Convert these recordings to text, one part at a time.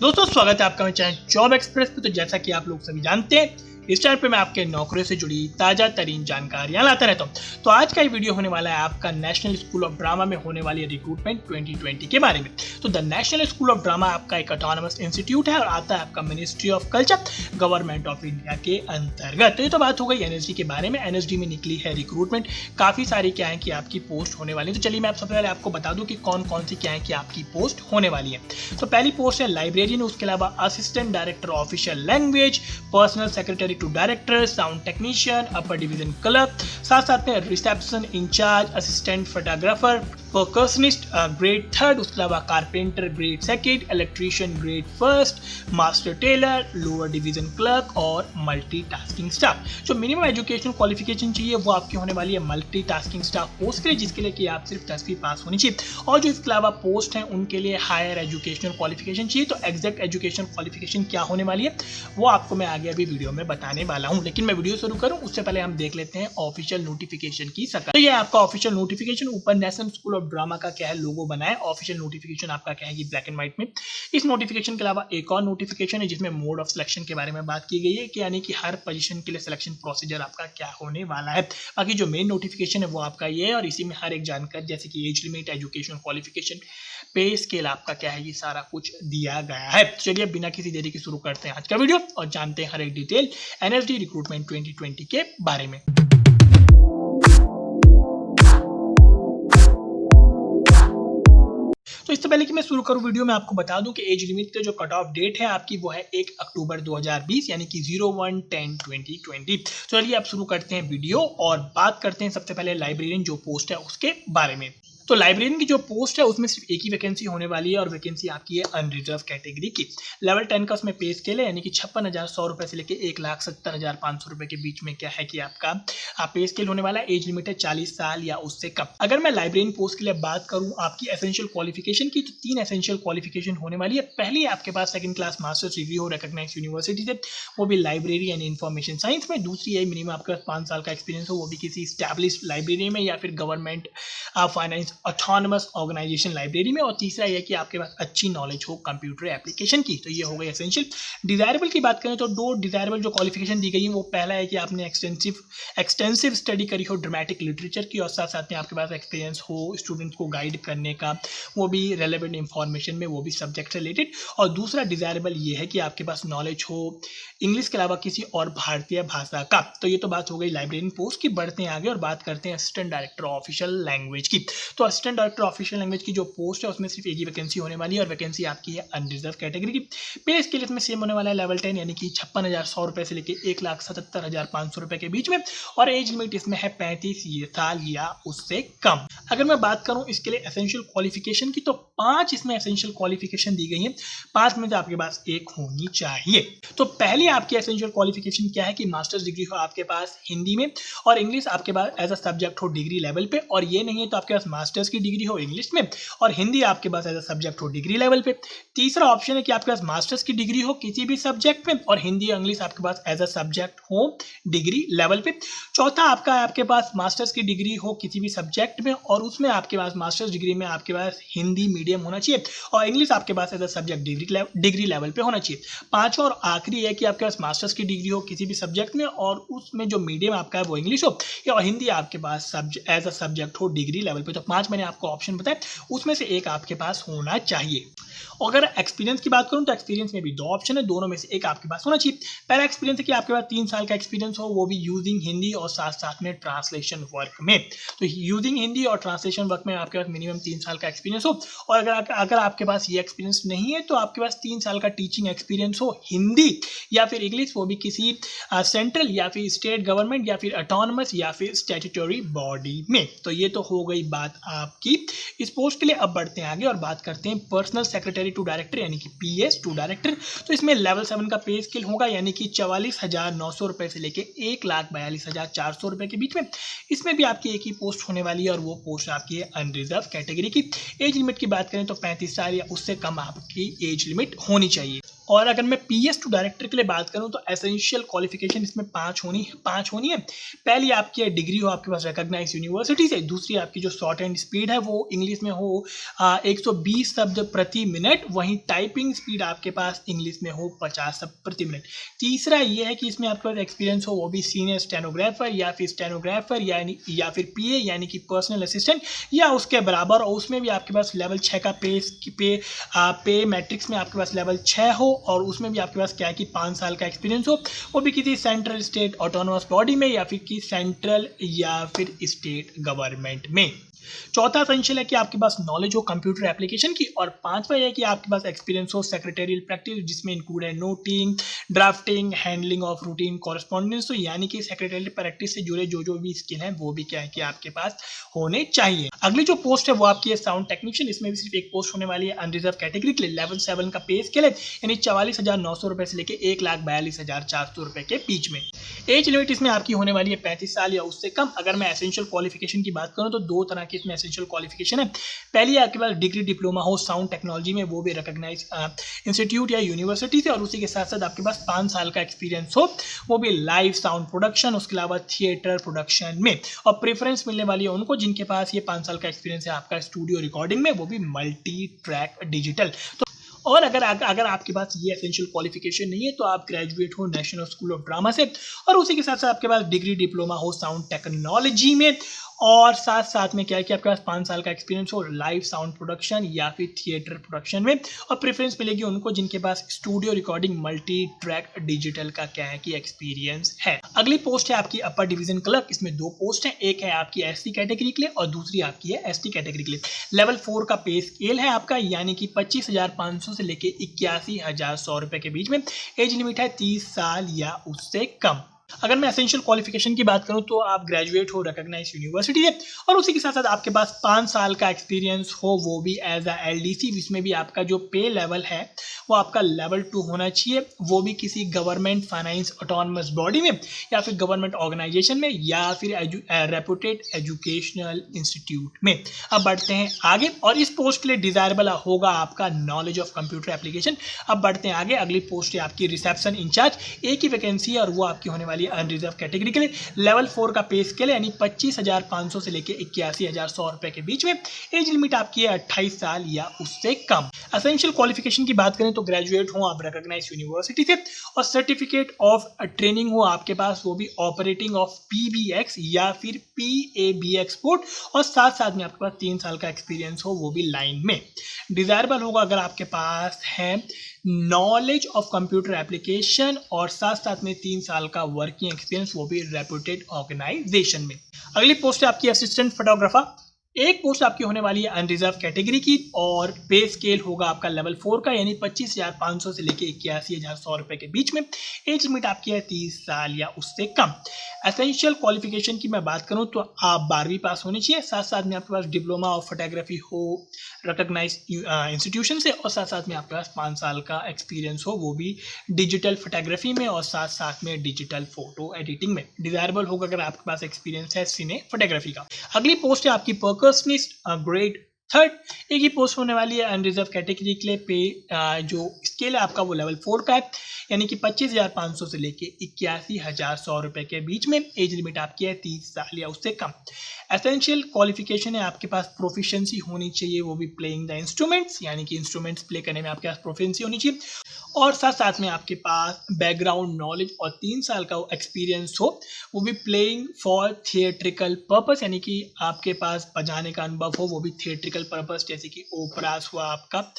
दोस्तों स्वागत है आपका मेरे चैनल जॉब एक्सप्रेस पे। तो जैसा कि आप लोग सभी जानते हैं इस चैनल पे मैं आपके नौकरियों से जुड़ी ताज़ा तरीन जानकारियां लाता रहता हूं। तो आज का ये वीडियो होने वाला है आपका नेशनल स्कूल ऑफ ड्रामा में होने वाली रिक्रूटमेंट 2020 के बारे में। तो the national school of drama आपका एक ऑटोनमस इंस्टीट्यूट है और आता है आपका ministry of culture government of India के अंतर्गत। तो ये तो बात हो गई एनएसडी के बारे में। एनएसडी में निकली है रिक्रूटमेंट, काफ़ी सारी क्या है कि आपकी पोस्ट होने वाली है। तो चलिए मैं सबसे पहले आपको बता दूं कि कौन कौन सी क्या है कि आपकी पोस्ट होने वाली है। तो पहली पोस्ट है लाइब्रेरियन, उसके अलावा assistant director official language, personal secretary to director, sound technician, upper division clerk, साथ साथ में reception incharge, assistant photographer, percussionist grade 3, उसके अलावा carpenter grade 2, electrician grade 1, master tailor, lower division clerk और मल्टीटास्किंग स्टाफ। जो minimum educational qualification चाहिए वो आपकी होने वाली है मल्टीटास्किंग स्टाफ पोस्ट के लिए, जिसके लिए कि आप सिर्फ 10वीं पास होनी चाहिए। और जो इसके अलावा पोस्ट हैं उनके लिए हायर एजुकेशनल क्वालिफिकेशन चाहिए। तो एग्जैक्ट एजुकेशन क्वालिफिकेशन क्या होने वाली है वो आपको मैं आगे अभी वीडियो में बताने वाला हूँ। लेकिन मैं वीडियो शुरू करूँ उससे पहले हम देख लेते हैं ऑफिशियल नोटिफिकेशन की शकल। तो ये आपका ऑफिशियल नोटिफिकेशन, ऊपर नेशनल स्कूल ऑफ ड्रामा का क्या है लोगो बना है। ऑफिशियल नोटिफिकेशन आपका क्या है कि ब्लैक एंड व्हाइट में। इस नोटिफिकेशन के अलावा एक और नोटिफिकेशन है जिसमें मोड ऑफ सिलेक्शन के बारे में बात की गई है कि यानी कि हर पोजीशन के लिए सिलेक्शन प्रोसीजर आपका क्या होने वाला है। बाकी जो मेन नोटिफिकेशन है वो आपका ये है और इसी में हर एक जानकारी जैसे कि एज लिमिट, एजुकेशन क्वालिफिकेशन, पे स्केल आपका क्या है ये सारा कुछ दिया गया है। चलिए बिना किसी देरी के शुरू करते हैं आज का वीडियो और जानते हैं हर एक डिटेल एनएसडी रिक्रूटमेंट 2020 के बारे में। तो इससे पहले कि मैं शुरू करूं वीडियो में आपको बता दूं कि एज लिमिट का जो कट ऑफ डेट है आपकी वो है 1 अक्टूबर 2020 यानी कि 01/10/2020। तो चलिए आप शुरू करते हैं वीडियो और बात करते हैं सबसे पहले लाइब्रेरियन जो पोस्ट है उसके बारे में। तो लाइब्रेरियन की जो पोस्ट है उसमें सिर्फ एक ही वैकेंसी होने वाली है और वैकेंसी आपकी है अनरिजर्व कैटेगरी की। लेवल 10 का उसमें पे स्केल है यानी कि 56,100 रुपये से लेकर 1,70,500 रुपये के बीच में क्या है कि आपका पे स्केल होने वाला है। एज लिमिट है 40 साल या उससे कम। अगर मैं लाइब्रेरियन पोस्ट के लिए बात करूं आपकी एसेंशियल क्वालिफिकेशन की, तो 3 एसेंशियल क्वालिफिकेशन होने वाली है। पहली आपके पास सेकंड क्लास मास्टर्स डिग्री हो रिकॉग्नाइज्ड यूनिवर्सिटी से, वो भी लाइब्रेरी एंड इन्फॉर्मेशन साइंस में। दूसरी है मिनिमम आपके पास 5 साल का एक्सपीरियंस हो, वो भी किसी स्टैब्लिश्ड लाइब्रेरी में या फिर government finance autonomous organisation library में। और तीसरा यह कि आपके पास अच्छी नॉलेज हो कंप्यूटर एप्लीकेशन की। तो ये हो गई एसेंशियल। डिजायरेबल की बात करें तो 2 डिजायरेबल जो क्वालिफिकेशन दी गई है वो पहला है कि आपने एक्सटेंसिव स्टडी करी हो ड्रामेटिक लिटरेचर की और साथ साथ में आपके पास एक्सपीरियंस हो स्टूडेंट्स को गाइड करने का, वो भी रेलेवेंट इंफॉर्मेशन में, वो भी सब्जेक्ट से रिलेटेड। और दूसरा डिजायरेबल ये है कि आपके पास नॉलेज हो इंग्लिश के अलावा किसी और भारतीय भाषा का। तो ये तो बात हो गई लाइब्रेरियन पोस्ट की। बढ़ते हैं आगे और बात करते हैं असिस्टेंट डायरेक्टर ऑफिशियल लैंग्वेज की। तो असिस्टेंट डायरेक्टर ऑफिशियल लैंग्वेज की जो पोस्ट है उसमें सिर्फ एक ही वैकेंसी होने वाली है और वैकेंसी आपकी है अनरिजर्व कैटेगरी की। पे स्केल इसमें सेम होने वाला है लेवल 10 यानी कि 56,100 रुपये से लेकर 1,70,500 रुपये के बीच में। और एज लिमिट इसमें है 35 साल या उससे कम। अगर मैं बात करूं इसके लिए एसेंशियल क्वालिफिकेशन की तो 5 इसमें एसेंशियल क्वालिफिकेशन दी गई है। 5 में से आपके पास एक होनी चाहिए। तो पहली आपकी एसेंशियल क्वालिफिकेशन क्या है कि मास्टर्स डिग्री हो आपके पास हिंदी में और इंग्लिश आपके पास एज अ सब्जेक्ट हो डिग्री लेवल पे। और ये नहीं है तो आपके पास मास्टर्स की डिग्री हो इंग्लिश में और हिंदी आपके पास एज अ सब्जेक्ट हो डिग्री लेवल पे। तीसरा ऑप्शन है कि आपके पास मास्टर्स की डिग्री हो किसी भी सब्जेक्ट में और हिंदी और इंग्लिश आपके पास एज अ सब्जेक्ट हो डिग्री लेवल पे। चौथा आपके पास मास्टर्स की डिग्री हो किसी भी सब्जेक्ट में और उसमें आपके पास मास्टर्स डिग्री में आपके पास हिंदी मीडियम होना चाहिए और इंग्लिश आपके पास as a subject degree level पे होना चाहिए। पांचवा और आखिरी है कि आपके पास मास्टर्स की डिग्री हो किसी भी सब्जेक्ट में और उसमें जो मीडियम आपका है वो इंग्लिश हो या हिंदी आपके पास एज अ सब्जेक्ट हो डिग्री लेवल पे। तो 5 मैंने आपको ऑप्शन बताए, उसमें से एक आपके पास होना चाहिए। अगर एक्सपीरियंस की बात करूं तो एक्सपीरियंस में भी 2 ऑप्शन है, दोनों में से एक आपके पास होना चाहिए। पहला एक्सपीरियंस है कि आपके पास 3 साल का एक्सपीरियंस हो, वो भी यूजिंग हिंदी और साथ साथ में ट्रांसलेशन वर्क में। तो यूजिंग हिंदी और ट्रांसलेशन वर्क में आपके पास मिनिमम 3 साल का एक्सपीरियंस हो। और अगर आपके पास ये एक्सपीरियंस नहीं है तो आपके पास 3 साल का टीचिंग एक्सपीरियंस हो हिंदी या फिर इंग्लिश, वो भी किसी सेंट्रल या फिर स्टेट गवर्नमेंट या फिर ऑटोनमस या फिर स्टैट्यूटरी बॉडी में। तो ये तो हो गई बात आपकी इस पोस्ट के लिए। अब बढ़ते हैं आगे और बात करते हैं पर्सनल सेक्रेटरी टू डायरेक्टर यानी कि पीएस टू डायरेक्टर। तो इसमें लेवल 7 का पे स्केल होगा यानी कि 44,900 रुपये से लेकर 1,42,400 रुपये के बीच में। इसमें भी आपकी एक ही पोस्ट होने वाली है और वो पोस्ट आपकी है अनरिजर्व कैटेगरी की। एज लिमिट की बात करें तो 35 साल या उससे कम आपकी एज लिमिट होनी चाहिए। और अगर मैं पीएस टू डायरेक्टर के लिए बात करूं तो एसेंशियल क्वालिफिकेशन इसमें 5 होनी है। पहली आपकी डिग्री हो आपके पास रिकॉग्नाइज्ड यूनिवर्सिटी से, दूसरी आपकी जो शॉर्ट एंड स्पीड है वो इंग्लिश में हो 120 शब्द प्रति मिनट, वहीं टाइपिंग स्पीड आपके पास इंग्लिश में हो 50 शब्द प्रति मिनट। तीसरा ये है कि इसमें आपके पास एक्सपीरियंस हो वो भी सीनियर स्टेनोग्राफर या फिर स्टेनोग्राफर या फिर पीए यानी कि पर्सनल असिस्टेंट या उसके बराबर, और उसमें भी आपके पास लेवल 6 का पे मैट्रिक्स में आपके पास लेवल 6 हो, और उसमें भी आपके पास क्या है कि 5 साल का एक्सपीरियंस हो, वो भी किसी सेंट्रल स्टेट ऑटोनोमस बॉडी में या फिर कि सेंट्रल या फिर स्टेट गवर्नमेंट में। चौथा एसेंशियल है कि आपके पास नॉलेज हो कंप्यूटर एप्लीकेशन की, और पांचवा है कि आपके पास एक्सपीरियंस हो सेक्रेटरियल प्रैक्टिस, जिसमें इंक्लूड है noting, drafting, handling of routine correspondence. तो यानी कि सेक्रेटरियल प्रैक्टिस से जुड़े जो भी स्किल हैं वो भी क्या है कि आपके पास होने चाहिए। अगली जो पोस्ट है वो आपकी है साउंड टेक्नीशियन। इसमें भी सिर्फ एक पोस्ट होने वाली है अनरिजर्व कैटेगरी के लिए। लेवल 7 का पे स्केल है, यानी 44,900 रुपए से लेकर 1,42,400 रुपए के बीच में। एज लिमिट इसमें आपकी होने वाली है 35 साल या उससे कम। अगर मैं एसेंशियल क्वालिफिकेशन की बात करूं तो दो तरह की इसमें एसेंशियल क्वालिफिकेशन है। पहली आपके पास डिग्री डिप्लोमा हो साउंड टेक्नोलॉजी में, वो भी रिकॉग्नाइज इंस्टीट्यूट या यूनिवर्सिटी से, और उसी के साथ साथ आपके पास 5 साल का एक्सपीरियंस हो, वो भी लाइव साउंड प्रोडक्शन, उसके अलावा थिएटर प्रोडक्शन में। और प्रेफरेंस मिलने वाली है उनको जिनके पास ये 5 साल का एक्सपीरियंस है आपका स्टूडियो रिकॉर्डिंग में, वो भी मल्टी ट्रैक डिजिटल। तो और अगर आपके पास ये एसेंशियल क्वालिफिकेशन नहीं है तो आप ग्रेजुएट हो नेशनल स्कूल ऑफ ड्रामा से, और उसी के साथ साथ आपके पास डिग्री डिप्लोमा हो साउंड टेक्नोलॉजी में, और साथ साथ में क्या है कि आपके पास 5 साल का एक्सपीरियंस हो लाइव साउंड प्रोडक्शन या फिर थिएटर प्रोडक्शन में। और प्रेफरेंस मिलेगी उनको जिनके पास studio recording multi track digital का क्या है कि एक्सपीरियंस है। अगली पोस्ट है आपकी अपर डिवीजन क्लर्क। इसमें 2 पोस्ट है, एक है आपकी एससी कैटेगरी के लिए और दूसरी आपकी है एसटी कैटेगरी के लिए। लेवल 4 का पे स्केल है आपका, यानी कि 25,500 से लेके 81,100 रुपए के बीच में। एज लिमिट है 30 साल या उससे कम। अगर मैं एसेंशियल क्वालिफिकेशन की बात करूं तो आप ग्रेजुएट हो रिकॉग्नाइज्ड यूनिवर्सिटी से, और उसी के साथ साथ आपके पास 5 साल का एक्सपीरियंस हो, वो भी एज अ एलडीसी, जिसमें भी आपका जो पे लेवल है वो आपका लेवल 2 होना चाहिए, वो भी किसी गवर्नमेंट फाइनेंस ऑटोनमस बॉडी में या फिर गवर्नमेंट ऑर्गेनाइजेशन में या फिर रेपुटेड एजुकेशनल इंस्टीट्यूट में। अब बढ़ते हैं आगे, और इस पोस्ट के लिए डिजायरेबल होगा आपका नॉलेज ऑफ कंप्यूटर एप्लीकेशन। अब बढ़ते हैं आगे, अगली पोस्ट है आपकी रिसेप्शन इंचार्ज। एक ही वैकेंसी है और वो आपकी होने वाली अनरिजर्व कैटेगरी के लिए। लेवल 4 का पे स्केल है, यानी 25,500 से लेके 81,100 रुपए के बीच में। एज लिमिट आपकी है 28 साल या उससे कम। एसेंशियल क्वालिफिकेशन की बात करें तो ग्रेजुएट हो आप रिकॉग्नाइज्ड यूनिवर्सिटी से, और सर्टिफिकेट ऑफ ट्रेनिंग हो आपके पास, वो भी ऑपरेटिंग ऑफ पीबीएक्स या फिर पीएबीएक्स पोर्ट, और साथ साथ में आपके पास 3 साल का एक्सपीरियंस हो, वो भी लाइन में। डिजायरेबल होगा अगर आपके पास है नॉलेज ऑफ कंप्यूटर एप्लीकेशन और साथ साथ में 3 साल का वर्किंग एक्सपीरियंस, वो भी रेपुटेड ऑर्गेनाइजेशन में। अगली पोस्ट है आपकी असिस्टेंट फोटोग्राफर। एक पोस्ट आपकी होने वाली है अनरिजर्व कैटेगरी की, और पे स्केल होगा आपका लेवल 4 का, यानी 25,500 से लेके 81,100 रुपए के बीच में। एज लिमिट आपकी है 30 साल या उससे कम। एसेंशियल क्वालिफिकेशन की मैं बात करूं तो आप 12वीं पास होनी चाहिए, साथ साथ में आपके पास डिप्लोमा ऑफ फोटोग्राफी हो रिकॉग्नाइज्ड इंस्टीट्यूशन से, और साथ साथ में आपके पास 5 साल का एक्सपीरियंस हो, वो भी डिजिटल फोटोग्राफी में और साथ साथ में डिजिटल फोटो एडिटिंग में। डिजायरेबल होगा अगर आपके पास एक्सपीरियंस है सिने फोटोग्राफी का। अगली पोस्ट है आपकी परकशनिस्ट ग्रेड 3। एक ही पोस्ट होने वाली है अनरिजर्व कैटेगरी के लिए। पे जो स्केल है आपका वो लेवल 4 का है, यानी कि 25,500 से लेके 81,100 रुपए के बीच में। एज लिमिट आपकी है 30 साल या उससे कम। एसेंशियल क्वालिफिकेशन है आपके पास प्रोफिशिएंसी होनी चाहिए, वो भी प्लेइंग द इंस्ट्रूमेंट्स, यानी कि इंस्ट्रूमेंट्स प्ले करने में आपके पास प्रोफिशिएंसी होनी चाहिए, और साथ साथ में आपके पास बैकग्राउंड नॉलेज और 3 साल का एक्सपीरियंस हो, वो भी प्लेइंग फॉर थिएट्रिकल पर्पस, यानी कि आपके पास बजाने का अनुभव हो, वो भी थिएट्रिकल पर्पस, जैसे कि ओपरास हुआ आपका,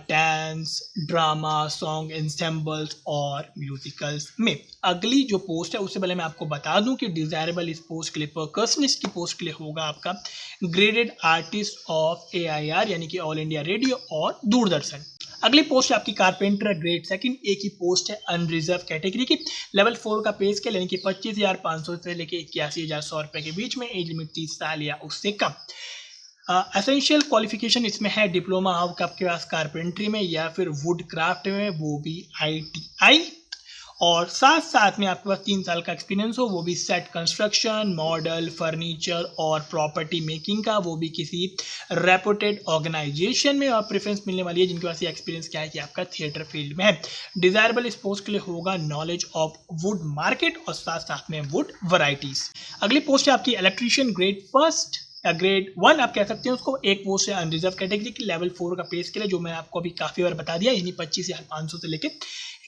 डांस, ड्रामा, सॉन्ग एंसेम्बल्स और म्यूजिकल्स में। अगली जो पोस्ट है उससे पहले मैं आपको बता दूं कि डिजायरेबल इस पोस्ट के लिए परकशनिस्ट की पोस्ट के लिए होगा आपका ग्रेडेड आर्टिस्ट ऑफ AIR, यानी कि ऑल इंडिया रेडियो और दूरदर्शन। अगली पोस्ट है आपकी कारपेंटर ग्रेड 2। एक ही पोस्ट है अनरिजर्व कैटेगरी की। लेवल 4 का पे स्केल, यानी कि 25,500 से लेके 81,100 रुपए के बीच में। एज लिमिट 30 साल या उससे कम। एसेंशियल क्वालिफिकेशन इसमें है डिप्लोमा ऑफ आपके पास कारपेंट्री में या फिर वुड क्राफ्ट में, वो भी ITI, और साथ साथ में आपके पास 3 साल का एक्सपीरियंस हो, वो भी सेट कंस्ट्रक्शन, मॉडल, फर्नीचर और प्रॉपर्टी मेकिंग का, वो भी किसी रेपुटेड ऑर्गेनाइजेशन में। और प्रेफरेंस मिलने वाली है जिनके पास ये एक्सपीरियंस क्या है कि आपका थिएटर फील्ड में है। डिजायरेबल इस पोस्ट के लिए होगा नॉलेज ऑफ वुड मार्केट और साथ साथ में वुड वैरायटीज। अगली पोस्ट है आपकी इलेक्ट्रीशियन ग्रेड 1। ग्रेड 1 आप कह सकते हैं उसको, एक पोस्ट है अनरिजर्व कैटेगरी की लेवल 4 का पे स्केल है जो मैंने आपको अभी काफ़ी बार बता दिया, यानी 25,500 से लेकर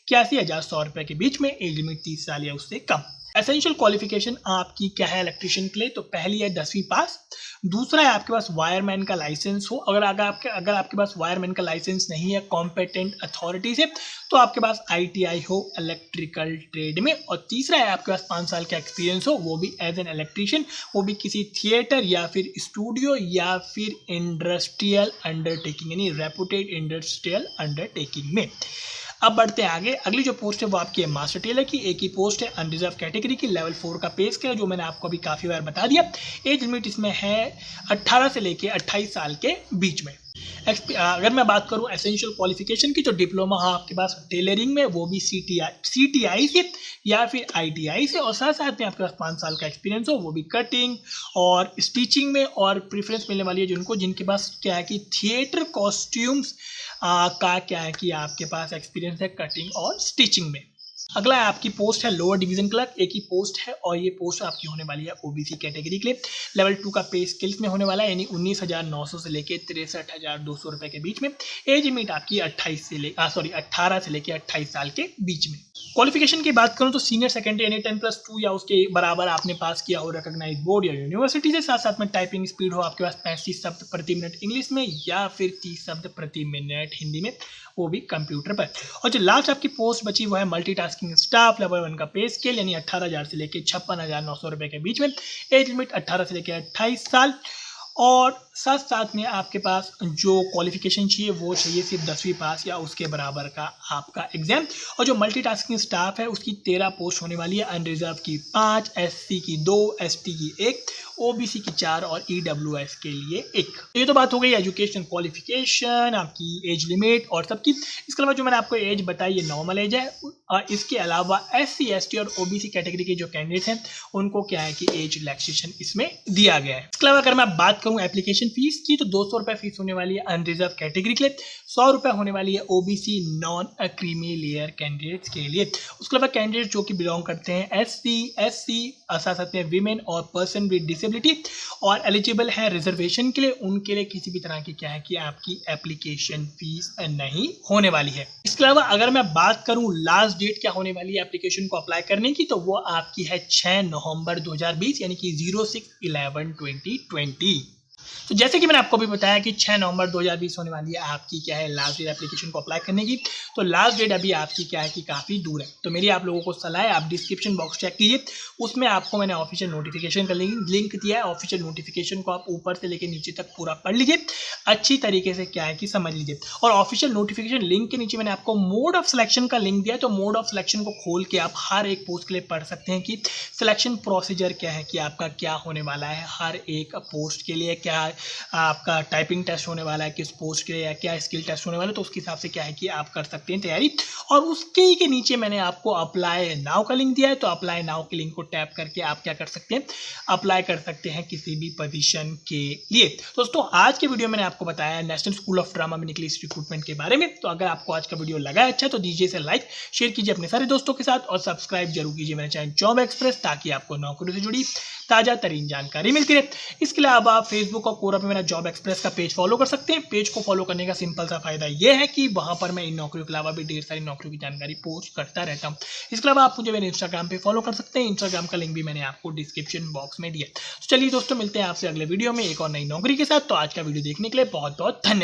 81,100 रुपये के बीच में, एज लिमिट 30 साल या उससे कम। एसेंशियल क्वालिफिकेशन आपकी क्या है इलेक्ट्रिशियन के लिए, तो पहली है 10वीं पास, दूसरा है आपके पास वायरमैन का लाइसेंस हो, अगर आपके पास वायरमैन का लाइसेंस नहीं है कॉम्पिटेंट अथॉरिटी से तो आपके पास ITI हो इलेक्ट्रिकल ट्रेड में, और तीसरा है आपके पास 5 साल का एक्सपीरियंस हो, वो भी एज एन इलेक्ट्रिशियन, वो भी किसी थिएटर या फिर स्टूडियो या फिर इंडस्ट्रियल अंडरटेकिंग यानी रेपुटेड इंडस्ट्रियल अंडरटेकिंग में। अब बढ़ते हैं आगे, अगली जो पोस्ट है वो आपकी है मास्टर टेलर की, एक ही पोस्ट है अनरिजर्व कैटेगरी की, लेवल 4 का पे स्केल जो मैंने आपको अभी काफ़ी बार बता दिया। एज लिमिट इसमें है 18 से लेके 28 साल के बीच में। अगर मैं बात करूं एसेंशियल क्वालिफिकेशन की, तो डिप्लोमा है आपके पास टेलरिंग में, वो भी CTI से या फिर ITI से, और साथ साथ में आपके पास 5 साल का एक्सपीरियंस हो, वो भी कटिंग और स्टिचिंग में, और प्रेफरेंस मिलने वाली है जिनके पास क्या है कि थिएटर कॉस्ट्यूम्स का क्या है कि आपके पास एक्सपीरियंस है कटिंग और स्टिचिंग में। अगला है आपकी पोस्ट है लोअर डिवीजन क्लर्क, एक ही पोस्ट है और ये पोस्ट आपकी होने वाली है OBC कैटेगरी के लिए, लेवल 2 का पे स्किल्स में होने वाला है, यानी 19,900 से लेके 63,200 रुपये के बीच में। एज लिमिट आपकी 18 से लेके 28 साल के बीच में। क्वालिफिकेशन की बात करूं तो सीनियर सेकेंडरी यानी 10+2 या उसके बराबर आपने पास किया हो रिकॉग्नाइज बोर्ड या यूनिवर्सिटी से, साथ साथ में टाइपिंग स्पीड हो आपके पास 35 शब्द प्रति मिनट इंग्लिश में या फिर 30 शब्द प्रति मिनट हिंदी में, वो भी कंप्यूटर पर। और जो लास्ट आपकी पोस्ट बची वो है मल्टीटास्किंग स्टाफ, लेवल 1 का पे स्केल यानी 18,000 से लेकर 56,900 रुपये के बीच में। एज लिमिट 18 से लेकर 28 साल, और साथ साथ में आपके पास जो क्वालिफिकेशन चाहिए वो चाहिए सिर्फ 10वीं पास या उसके बराबर का आपका एग्जाम। और जो मल्टीटास्किंग स्टाफ है उसकी 13 पोस्ट होने वाली है, अनरिजर्व की 5, SC की 2, ST की 1, OBC की 4 और EWS के लिए 1। ये तो बात हो गई एजुकेशन क्वालिफिकेशन, आपकी एज लिमिट और सबकी। इसके अलावा जो मैंने आपको एज बताई ये नॉर्मल एज है, और इसके अलावा SC, ST और OBC कैटेगरी के जो कैंडिडेट्स हैं उनको क्या है कि एज रिलैक्सेशन इसमें दिया गया है। इसके अलावा अगर मैं बात करूँ एप्लीकेशन फीस की, तो 200 रुपये फीस होने वाली है अनरिजर्व कैटेगरी के लिए, 100 रुपये होने वाली है OBC non creamy layer candidates के लिए। उसके अलावा कैंडिडेट जो कि बिलोंग करते हैं SC, SC, साथ साथ में विमेन और पर्सन विद डिसेबिलिटी और एलिजिबल है रिजर्वेशन के लिए, उनके लिए किसी भी तरह की क्या है कि आपकी एप्लीकेशन फीस नहीं होने वाली है। इसके अलावा अगर मैं बात करूं लास्ट डेट क्या होने वाली है एप्लीकेशन को अप्लाई करने की, तो वो आपकी है 6 नवंबर 2020 यानी कि 06/11/2020। तो जैसे कि मैंने आपको भी बताया कि 6 नवंबर 2020 होने वाली है आपकी क्या है लास्ट डेट एप्लीकेशन को अप्लाई करने की, तो लास्ट डेट अभी आपकी क्या है कि काफ़ी दूर है। तो मेरी आप लोगों को सलाह है आप डिस्क्रिप्शन बॉक्स चेक कीजिए, उसमें आपको मैंने ऑफिशियल नोटिफिकेशन का लिंक दिया है। ऑफिशियल नोटिफिकेशन को आप ऊपर से लेकर नीचे तक पूरा पढ़ लीजिए, अच्छी तरीके से क्या है कि समझ लीजिए। और ऑफिशियल नोटिफिकेशन लिंक के नीचे मैंने आपको मोड ऑफ सिलेक्शन का लिंक दिया है, तो मोड ऑफ सिलेक्शन को खोल के आप हर एक पोस्ट के लिए पढ़ सकते हैं कि सिलेक्शन प्रोसीजर क्या है कि आपका क्या होने वाला है, हर एक पोस्ट के लिए क्या आपका टाइपिंग टेस्ट होने वाला है, किस पोस्ट के लिए या क्या स्किल टेस्ट होने वाला है, तो उसके हिसाब से क्या है कि आप कर सकते हैं तैयारी। और उसके ही के नीचे मैंने आपको अप्लाई नाउ का लिंक दिया है, तो अप्लाई नाउ के लिंक को टैप करके आप क्या कर सकते हैं, अप्लाई कर सकते हैं किसी भी पोजीशन के लिए। दोस्तों आज के वीडियो में मैंने आपको बताया नेशनल स्कूल ऑफ ड्रामा में निकली इस रिक्रूटमेंट के बारे में। तो अगर आपको आज का वीडियो लगा अच्छा तो दीजिए इसे लाइक, शेयर कीजिए अपने सारे दोस्तों के साथ और सब्सक्राइब जरूर कीजिए मेरे चैनल जॉब एक्सप्रेस, ताकि आपको नौकरी से जुड़ी ताज़ा तरीन जानकारी मिलती रहे। इसके अलावा आप फेसबुक और कोरा पे मेरा जॉब एक्सप्रेस का पेज फॉलो कर सकते हैं। पेज को फॉलो करने का सिंपल सा फायदा यह है कि वहां पर मैं इन नौकरियों के अलावा भी ढेर सारी नौकरियों की जानकारी पोस्ट करता रहता हूं। इसके अलावा आप मुझे मेरे इंस्टाग्राम पे फॉलो कर सकते हैं, इंस्टाग्राम का लिंक भी मैंने आपको डिस्क्रिप्शन बॉक्स में दिया। तो चलिए दोस्तों मिलते हैं आपसे अगले वीडियो में एक और नई नौकरी के साथ। तो आज का वीडियो देखने के लिए बहुत बहुत धन्यवाद।